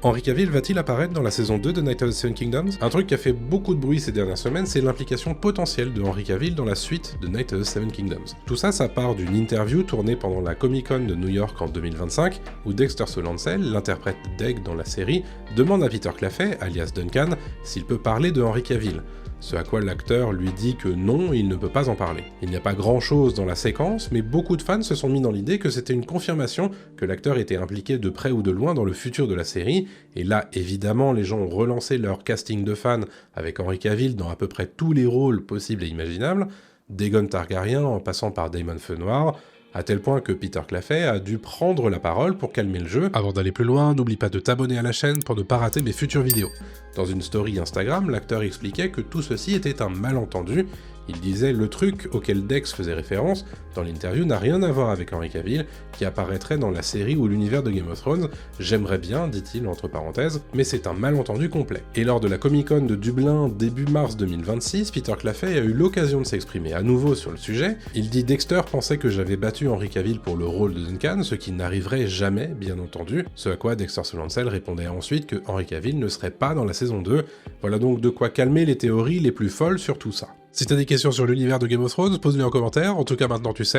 Henry Cavill va-t-il apparaître dans la saison 2 de Knights of the Seven Kingdoms? Un truc qui a fait beaucoup de bruit ces dernières semaines, c'est l'implication potentielle de Henry Cavill dans la suite de Knights of the Seven Kingdoms. Tout ça, ça part d'une interview tournée pendant la Comic-Con de New York en 2025, où Dexter Solancel, l'interprète d'Egg dans la série, demande à Peter Claffey, alias Duncan, s'il peut parler de Henry Cavill. Ce à quoi l'acteur lui dit que non, il ne peut pas en parler. Il n'y a pas grand chose dans la séquence, mais beaucoup de fans se sont mis dans l'idée que c'était une confirmation que l'acteur était impliqué de près ou de loin dans le futur de la série, et là, évidemment, les gens ont relancé leur casting de fans avec Henry Cavill dans à peu près tous les rôles possibles et imaginables, d'Aegon Targaryen en passant par Daemon Fenoir, à tel point que Peter Claffey a dû prendre la parole pour calmer le jeu. Avant d'aller plus loin, n'oublie pas de t'abonner à la chaîne pour ne pas rater mes futures vidéos. Dans une story Instagram, l'acteur expliquait que tout ceci était un malentendu. Il disait « Le truc auquel Dex faisait référence dans l'interview n'a rien à voir avec Henry Cavill, qui apparaîtrait dans la série ou l'univers de Game of Thrones. J'aimerais bien, dit-il entre parenthèses, mais c'est un malentendu complet. » Et lors de la Comic-Con de Dublin début mars 2026, Peter Claffey a eu l'occasion de s'exprimer à nouveau sur le sujet. Il dit « Dexter pensait que j'avais battu Henry Cavill pour le rôle de Duncan, ce qui n'arriverait jamais, bien entendu. » Ce à quoi Dexter Solancel répondait ensuite que Henry Cavill ne serait pas dans la saison 2. Voilà donc de quoi calmer les théories les plus folles sur tout ça. Si t'as des questions sur l'univers de Game of Thrones, pose-les en commentaire, en tout cas maintenant tu sais.